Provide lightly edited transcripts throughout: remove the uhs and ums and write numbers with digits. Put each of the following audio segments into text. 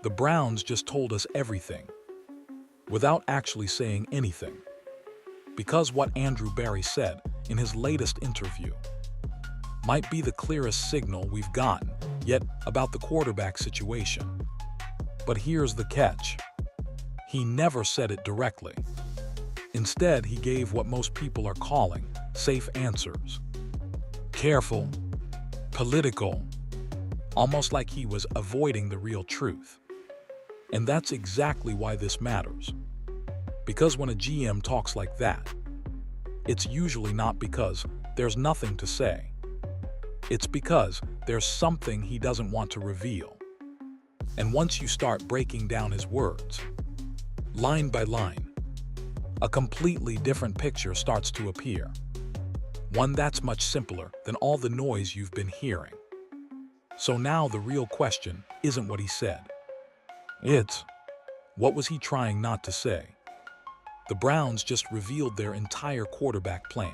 The Browns just told us everything without actually saying anything. Because what Andrew Berry said in his latest interview might be the clearest signal we've gotten yet about the quarterback situation. But here's the catch. He never said it directly. Instead, he gave what most people are calling safe answers. Careful, political, almost like he was avoiding the real truth. And that's exactly why this matters. Because when a GM talks like that, it's usually not because there's nothing to say. It's because there's something he doesn't want to reveal. And once you start breaking down his words, line by line, a completely different picture starts to appear. One that's much simpler than all the noise you've been hearing. So now the real question isn't what he said. It's, what was he trying not to say? The Browns just revealed their entire quarterback plan.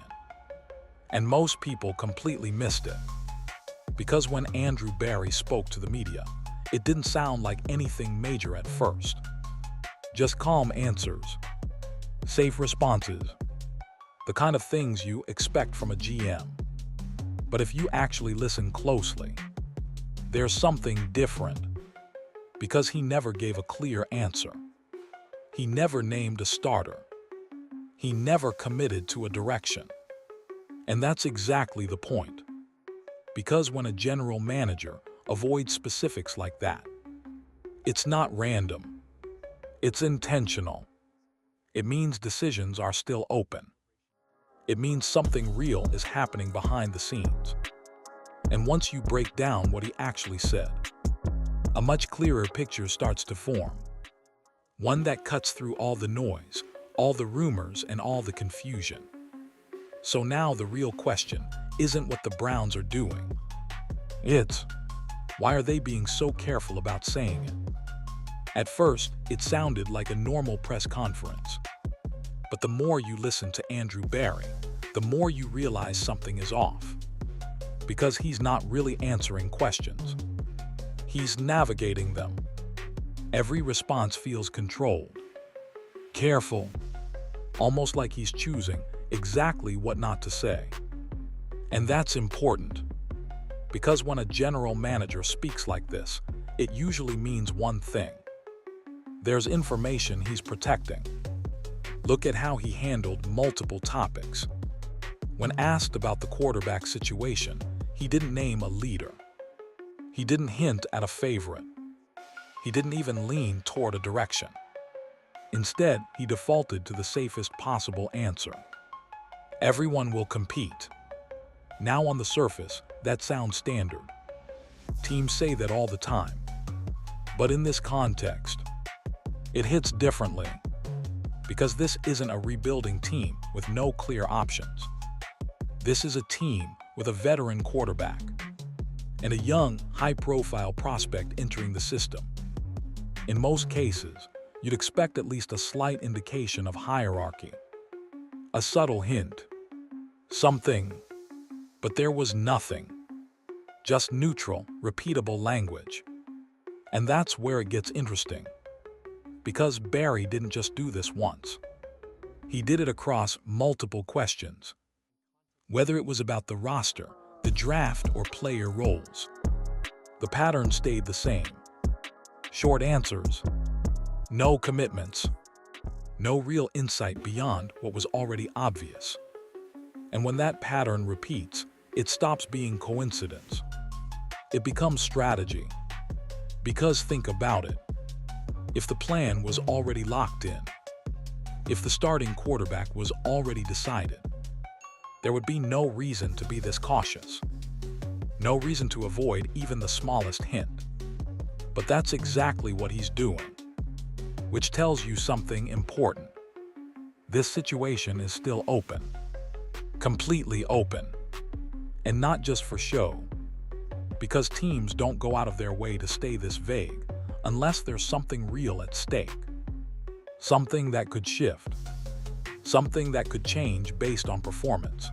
And most people completely missed it. Because when Andrew Berry spoke to the media, it didn't sound like anything major at first. Just calm answers, safe responses, the kind of things you expect from a GM. But if you actually listen closely, there's something different. Because he never gave a clear answer. He never named a starter. He never committed to a direction. And that's exactly the point. Because when a general manager avoids specifics like that, it's not random. It's intentional. It means decisions are still open. It means something real is happening behind the scenes. And once you break down what he actually said, a much clearer picture starts to form. One that cuts through all the noise, all the rumors, and all the confusion. So now the real question isn't what the Browns are doing. It's, why are they being so careful about saying it? At first, it sounded like a normal press conference. But the more you listen to Andrew Berry, the more you realize something is off. Because he's not really answering questions. He's navigating them. Every response feels controlled, careful, almost like he's choosing exactly what not to say. And that's important, because when a general manager speaks like this, it usually means one thing. There's information he's protecting. Look at how he handled multiple topics. When asked about the quarterback situation, he didn't name a leader. He didn't hint at a favorite. He didn't even lean toward a direction. Instead, he defaulted to the safest possible answer. Everyone will compete. Now on the surface, that sounds standard. Teams say that all the time. But in this context, it hits differently. Because this isn't a rebuilding team with no clear options. This is a team with a veteran quarterback and a young, high-profile prospect entering the system. In most cases, you'd expect at least a slight indication of hierarchy, a subtle hint, something, but there was nothing, just neutral, repeatable language. And that's where it gets interesting, because Berry didn't just do this once. He did it across multiple questions. Whether it was about the roster, the draft, or player roles, the pattern stayed the same. Short answers, no commitments, no real insight beyond what was already obvious. And when that pattern repeats, it stops being coincidence. It becomes strategy. Because think about it. If the plan was already locked in, if the starting quarterback was already decided, there would be no reason to be this cautious. No reason to avoid even the smallest hint. But that's exactly what he's doing. Which tells you something important. This situation is still open. Completely open. And not just for show. Because teams don't go out of their way to stay this vague unless there's something real at stake. Something that could shift. Something that could change based on performance.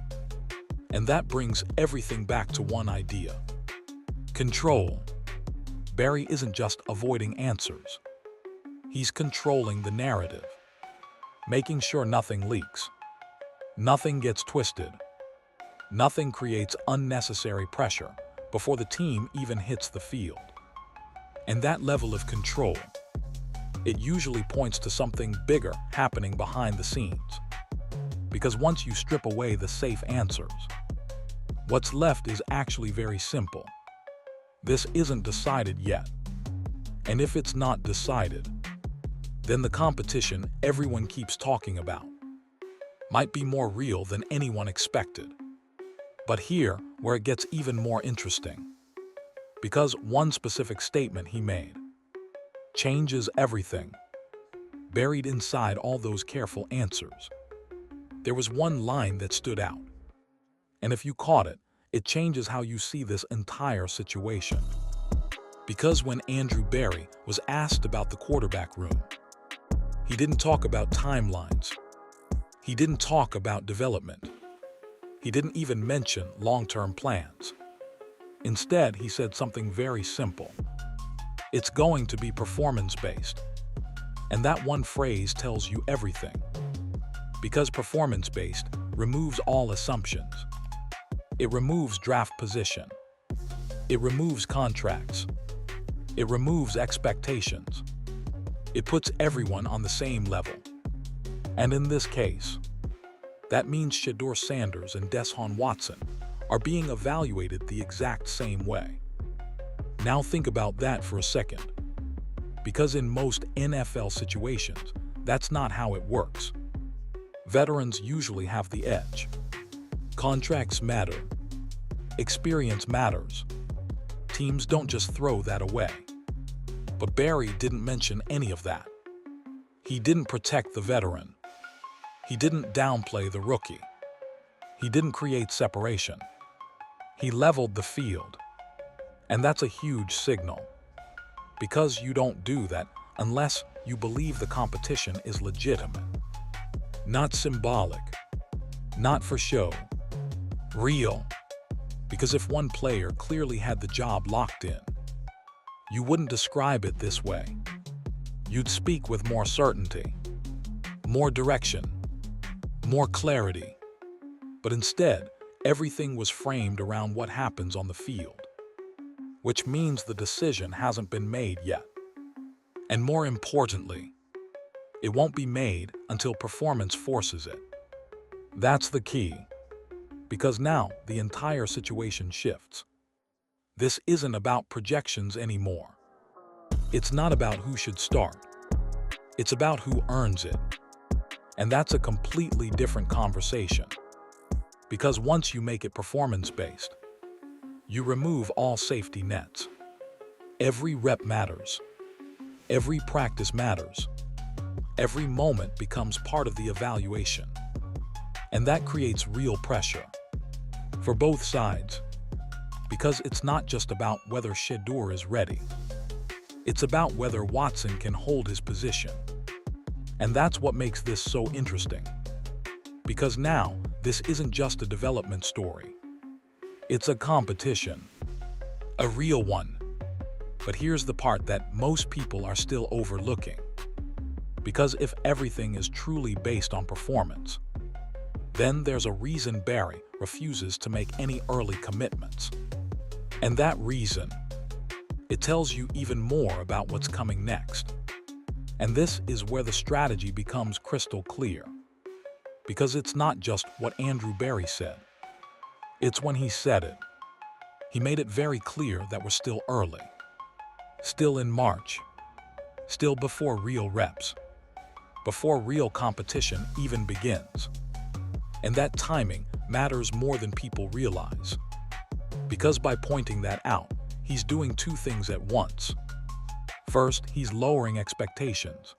And that brings everything back to one idea. Control. Barry isn't just avoiding answers. He's controlling the narrative, making sure nothing leaks, nothing gets twisted, nothing creates unnecessary pressure before the team even hits the field. And that level of control, it usually points to something bigger happening behind the scenes. Because once you strip away the safe answers, what's left is actually very simple. This isn't decided yet. And if it's not decided, then the competition everyone keeps talking about might be more real than anyone expected. But here, where it gets even more interesting, because one specific statement he made changes everything. Buried inside all those careful answers, there was one line that stood out. And if you caught it, it changes how you see this entire situation. Because when Andrew Barry was asked about the quarterback room, he didn't talk about timelines. He didn't talk about development. He didn't even mention long-term plans. Instead, he said something very simple. It's going to be performance-based. And that one phrase tells you everything. Because performance-based removes all assumptions. It removes draft position. It removes contracts. It removes expectations. It puts everyone on the same level. And in this case, that means Shedeur Sanders and Deshaun Watson are being evaluated the exact same way. Now think about that for a second. Because in most NFL situations, that's not how it works. Veterans usually have the edge. Contracts matter. Experience matters. Teams don't just throw that away. But Barry didn't mention any of that. He didn't protect the veteran. He didn't downplay the rookie. He didn't create separation. He leveled the field. And that's a huge signal. Because you don't do that unless you believe the competition is legitimate. Not symbolic. Not for show. Real. Because if one player clearly had the job locked in, you wouldn't describe it this way. You'd speak with more certainty, more direction, more clarity. But instead, everything was framed around what happens on the field, which means the decision hasn't been made yet. And more importantly, it won't be made until performance forces it. That's the key, because now the entire situation shifts. This isn't about projections anymore. It's not about who should start. It's about who earns it. And that's a completely different conversation. Because once you make it performance-based, you remove all safety nets. Every rep matters. Every practice matters. Every moment becomes part of the evaluation. And that creates real pressure for both sides. Because it's not just about whether Shedeur is ready. It's about whether Watson can hold his position. And that's what makes this so interesting. Because now, this isn't just a development story. It's a competition. A real one. But here's the part that most people are still overlooking. Because if everything is truly based on performance, then there's a reason Barry refuses to make any early commitments. And that reason, it tells you even more about what's coming next. And this is where the strategy becomes crystal clear. Because it's not just what Andrew Barry said. It's when he said it. He made it very clear that we're still early. Still in March. Still before real reps. Before real competition even begins. And that timing matters more than people realize. Because by pointing that out, he's doing two things at once. First, he's lowering expectations.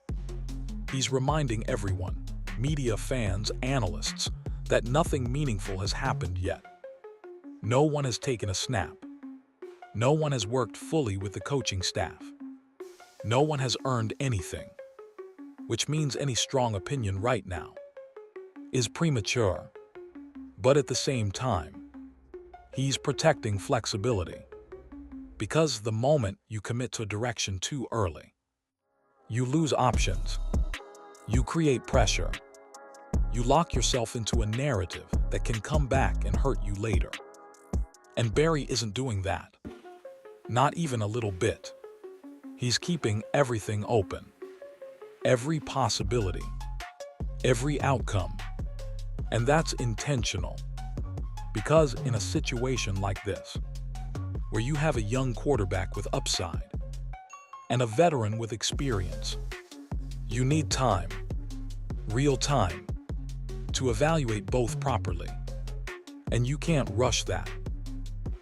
He's reminding everyone, media, fans, analysts, that nothing meaningful has happened yet. No one has taken a snap. No one has worked fully with the coaching staff. No one has earned anything. Which means any strong opinion right now is premature. But at the same time, he's protecting flexibility. Because the moment you commit to a direction too early, you lose options. You create pressure. You lock yourself into a narrative that can come back and hurt you later. And Barry isn't doing that. Not even a little bit. He's keeping everything open. Every possibility. Every outcome. And that's intentional. Because in a situation like this, where you have a young quarterback with upside and a veteran with experience, you need time, real time, to evaluate both properly. And you can't rush that.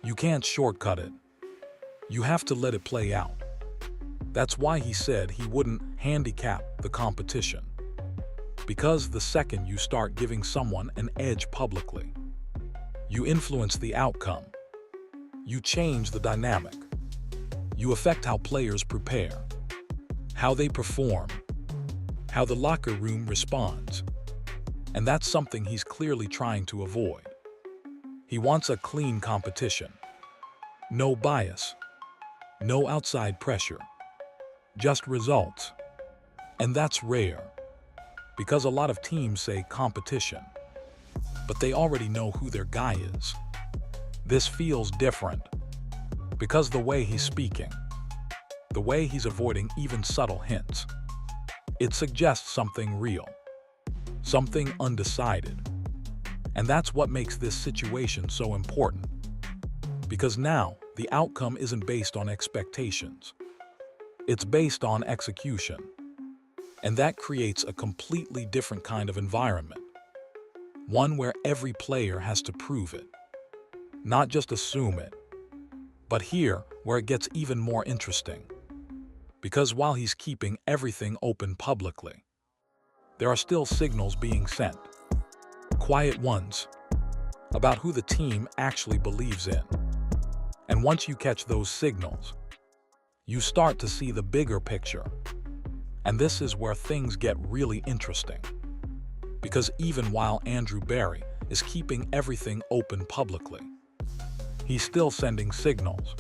You can't shortcut it. You have to let it play out. That's why he said he wouldn't handicap the competition. Because the second you start giving someone an edge publicly, you influence the outcome. You change the dynamic. You affect how players prepare, how they perform, how the locker room responds. And that's something he's clearly trying to avoid. He wants a clean competition. No bias. No outside pressure. Just results. And that's rare. Because a lot of teams say competition, but they already know who their guy is. This feels different. Because the way he's speaking, the way he's avoiding even subtle hints, it suggests something real. Something undecided. And that's what makes this situation so important. Because now, the outcome isn't based on expectations. It's based on execution. And that creates a completely different kind of environment. One where every player has to prove it. Not just assume it. But here, where it gets even more interesting. Because while he's keeping everything open publicly, there are still signals being sent. Quiet ones. About who the team actually believes in. And once you catch those signals, you start to see the bigger picture. And this is where things get really interesting. Because even while Andrew Barry is keeping everything open publicly, he's still sending signals.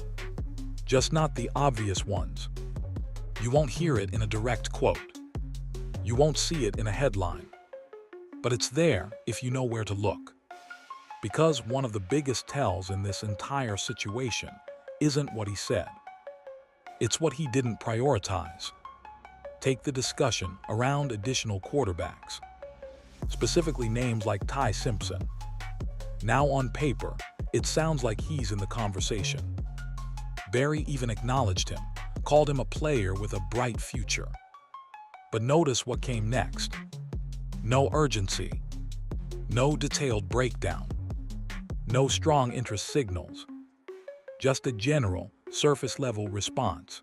Just not the obvious ones. You won't hear it in a direct quote. You won't see it in a headline. But it's there if you know where to look. Because one of the biggest tells in this entire situation isn't what he said. It's what he didn't prioritize. Take the discussion around additional quarterbacks, specifically names like Ty Simpson. Now on paper, it sounds like he's in the conversation. Barry even acknowledged him, called him a player with a bright future. But notice what came next. No urgency. No detailed breakdown. No strong interest signals. Just a general, surface-level response.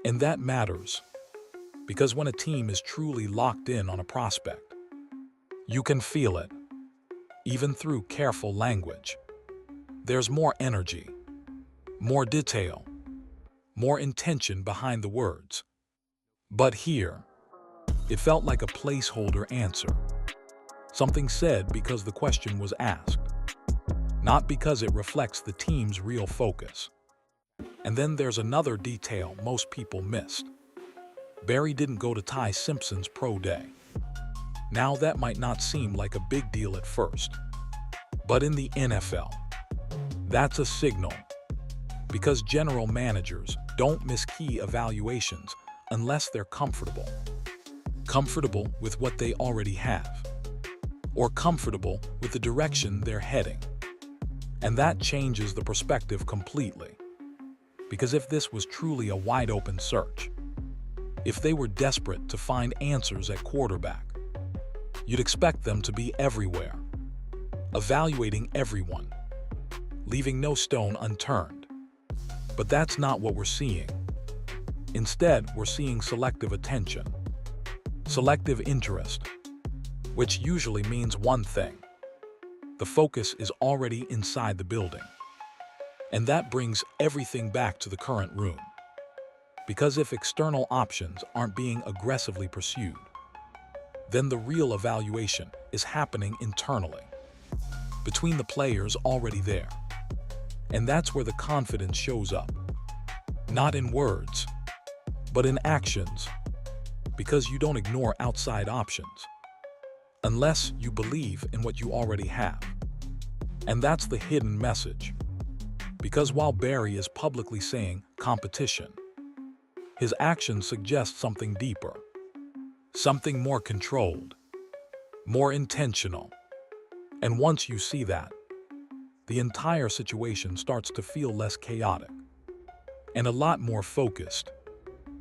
And that matters. Because when a team is truly locked in on a prospect, you can feel it, even through careful language. There's more energy, more detail, more intention behind the words. But here, it felt like a placeholder answer. Something said because the question was asked, not because it reflects the team's real focus. And then there's another detail most people missed. Barry didn't go to Ty Simpson's pro day. Now that might not seem like a big deal at first. But in the NFL, that's a signal. Because general managers don't miss key evaluations unless they're comfortable. Comfortable with what they already have. Or comfortable with the direction they're heading. And that changes the perspective completely. Because if this was truly a wide-open search, if they were desperate to find answers at quarterback, you'd expect them to be everywhere, evaluating everyone, leaving no stone unturned. But that's not what we're seeing. Instead, we're seeing selective attention, selective interest, which usually means one thing. The focus is already inside the building. And that brings everything back to the current room. Because if external options aren't being aggressively pursued, then the real evaluation is happening internally, between the players already there. And that's where the confidence shows up. Not in words, but in actions, because you don't ignore outside options, unless you believe in what you already have. And that's the hidden message. Because while Barry is publicly saying competition, his actions suggest something deeper, something more controlled, more intentional. And once you see that, the entire situation starts to feel less chaotic and a lot more focused.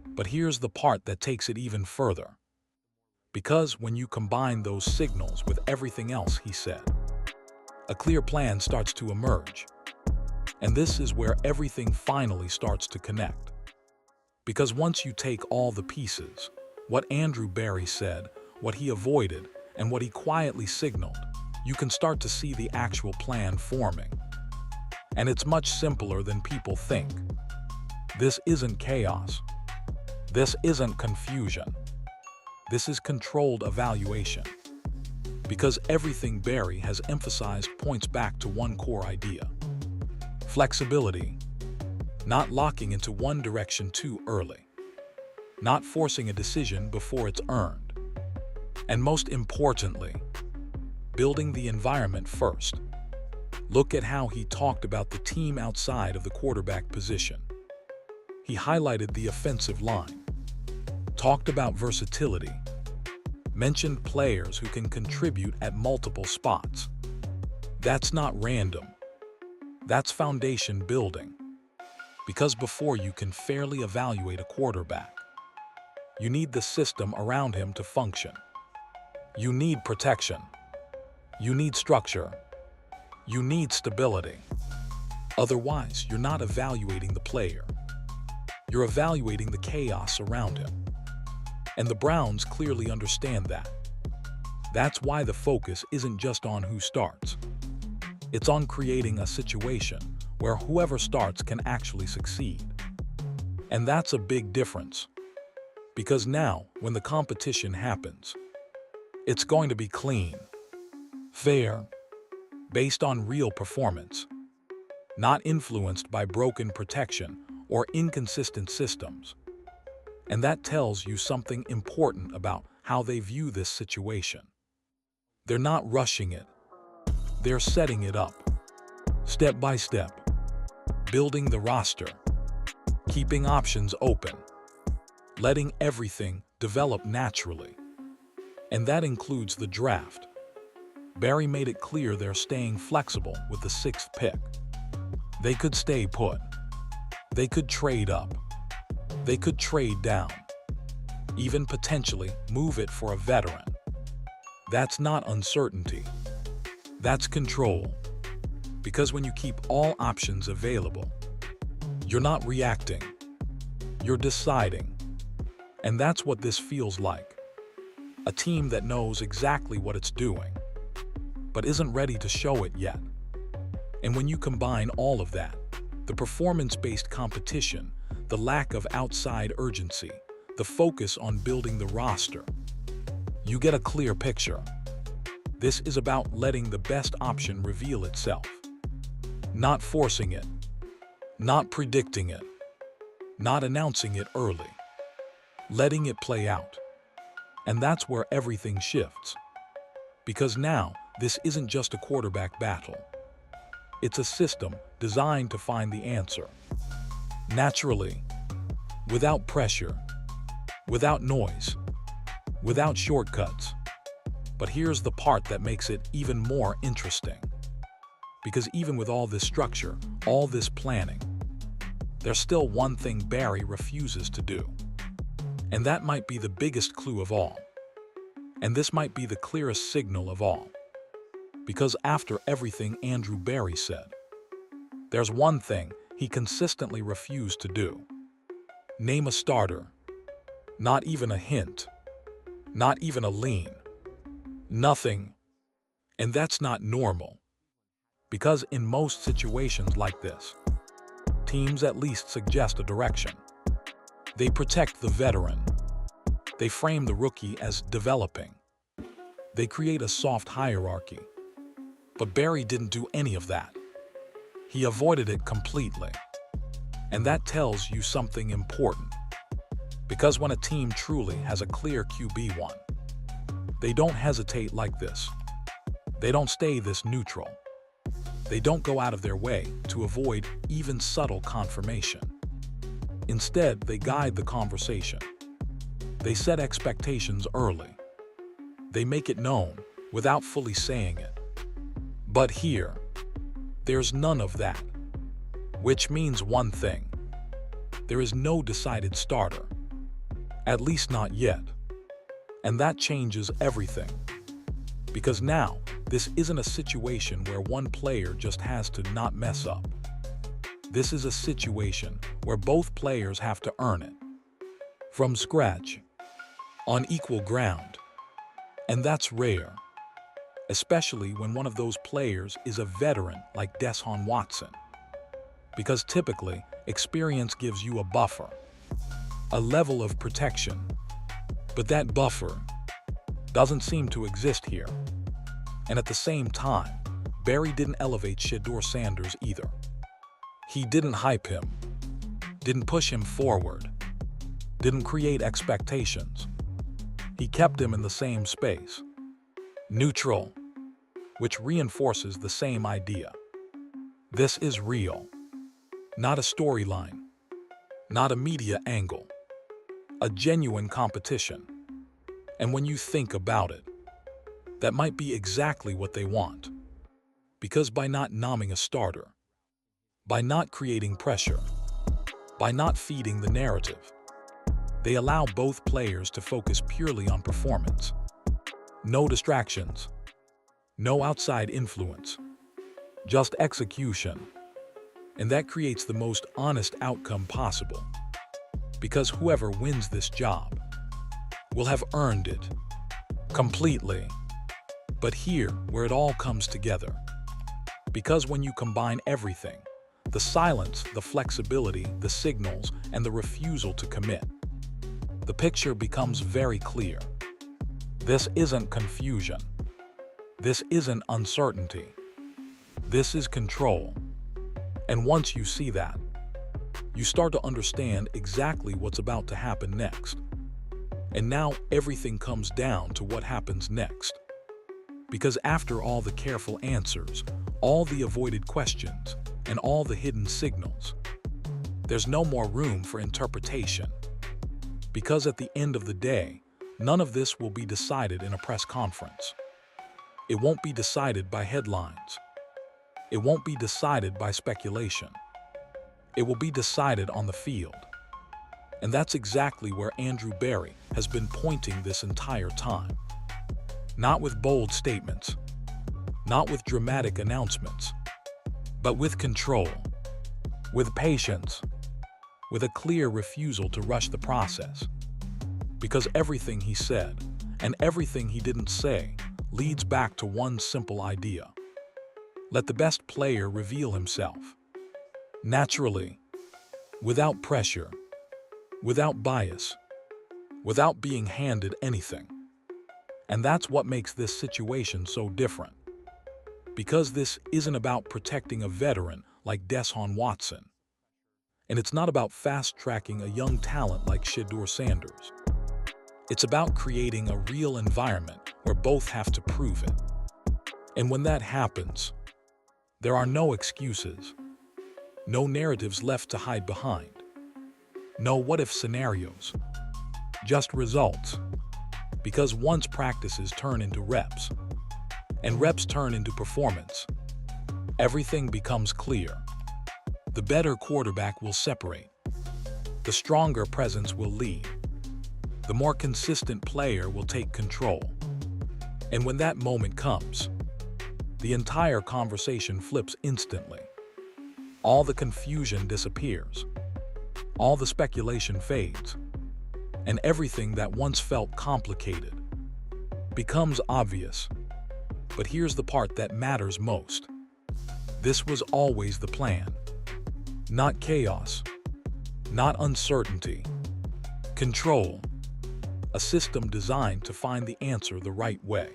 But here's the part that takes it even further. Because when you combine those signals with everything else he said, a clear plan starts to emerge. And this is where everything finally starts to connect. Because once you take all the pieces, what Andrew Barry said, what he avoided, and what he quietly signaled, you can start to see the actual plan forming. And it's much simpler than people think. This isn't chaos. This isn't confusion. This is controlled evaluation. Because everything Barry has emphasized points back to one core idea: flexibility. Not locking into one direction too early. Not forcing a decision before it's earned. And most importantly, building the environment first. Look at how he talked about the team outside of the quarterback position. He highlighted the offensive line, talked about versatility, mentioned players who can contribute at multiple spots. That's not random. That's foundation building. Because before you can fairly evaluate a quarterback, you need the system around him to function. You need protection. You need structure. You need stability. Otherwise, you're not evaluating the player. You're evaluating the chaos around him. And the Browns clearly understand that. That's why the focus isn't just on who starts. It's on creating a situation where whoever starts can actually succeed. And that's a big difference. Because now, when the competition happens, it's going to be clean, fair, based on real performance, not influenced by broken protection or inconsistent systems. And that tells you something important about how they view this situation. They're not rushing it. They're setting it up, step by step, building the roster, keeping options open, letting everything develop naturally. And that includes the draft. Barry made it clear they're staying flexible with the 6th pick. They could stay put. They could trade up. They could trade down. Even potentially move it for a veteran. That's not uncertainty. That's control. Because when you keep all options available, you're not reacting. You're deciding. And that's what this feels like. A team that knows exactly what it's doing, but isn't ready to show it yet. And when you combine all of that, the performance-based competition, the lack of outside urgency, the focus on building the roster, you get a clear picture. This is about letting the best option reveal itself. Not forcing it. Not predicting it. Not announcing it early. Letting it play out. And that's where everything shifts. Because now, this isn't just a quarterback battle. It's a system designed to find the answer. Naturally, without pressure, without noise, without shortcuts. But here's the part that makes it even more interesting. Because even with all this structure, all this planning, there's still one thing Barry refuses to do. And that might be the biggest clue of all. And this might be the clearest signal of all. Because after everything Andrew Barry said, there's one thing he consistently refused to do. Name a starter. Not even a hint. Not even a lean. Nothing. And that's not normal. Because in most situations like this, teams at least suggest a direction. They protect the veteran. They frame the rookie as developing. They create a soft hierarchy. But Barry didn't do any of that. He avoided it completely. And that tells you something important. Because when a team truly has a clear QB1, they don't hesitate like this. They don't stay this neutral. They don't go out of their way to avoid even subtle confirmation. Instead, they guide the conversation. They set expectations early. They make it known without fully saying it. But here, there's none of that. Which means one thing. There is no decided starter. At least not yet. And that changes everything. Because now, this isn't a situation where one player just has to not mess up. This is a situation where both players have to earn it. From scratch. On equal ground. And that's rare. Especially when one of those players is a veteran like Deshaun Watson. Because typically, experience gives you a buffer. A level of protection. But that buffer doesn't seem to exist here. And at the same time, Barry didn't elevate Shedeur Sanders either. He didn't hype him, didn't push him forward, didn't create expectations. He kept him in the same space, neutral, which reinforces the same idea. This is real, not a storyline, not a media angle, a genuine competition. And when you think about it, that might be exactly what they want. Because by not nomming a starter, by not creating pressure, by not feeding the narrative, they allow both players to focus purely on performance. No distractions, no outside influence, just execution. And that creates the most honest outcome possible. Because whoever wins this job will have earned it completely. But here, where it all comes together. Because when you combine everything, the silence, the flexibility, the signals, and the refusal to commit, the picture becomes very clear. This isn't confusion. This isn't uncertainty. This is control. And once you see that, you start to understand exactly what's about to happen next. And now everything comes down to what happens next. Because after all the careful answers, all the avoided questions, and all the hidden signals, there's no more room for interpretation. Because at the end of the day, none of this will be decided in a press conference. It won't be decided by headlines. It won't be decided by speculation. It will be decided on the field. And that's exactly where Andrew Barry has been pointing this entire time. Not with bold statements, not with dramatic announcements, but with control, with patience, with a clear refusal to rush the process. Because everything he said and everything he didn't say leads back to one simple idea. Let the best player reveal himself. Naturally, without pressure, without bias, without being handed anything. And that's what makes this situation so different. Because this isn't about protecting a veteran like Deshaun Watson. And it's not about fast-tracking a young talent like Shedeur Sanders. It's about creating a real environment where both have to prove it. And when that happens, there are no excuses, no narratives left to hide behind, no what-if scenarios, just results. Because once practices turn into reps, and reps turn into performance, everything becomes clear. The better quarterback will separate. The stronger presence will lead. The more consistent player will take control. And when that moment comes, the entire conversation flips instantly. All the confusion disappears. All the speculation fades. And everything that once felt complicated becomes obvious. But here's the part that matters most. This was always the plan. Not chaos, not uncertainty. Control. A system designed to find the answer the right way.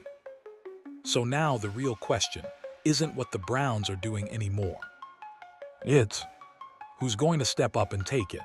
So now the real question isn't what the Browns are doing anymore. It's, Who's going to step up and take it?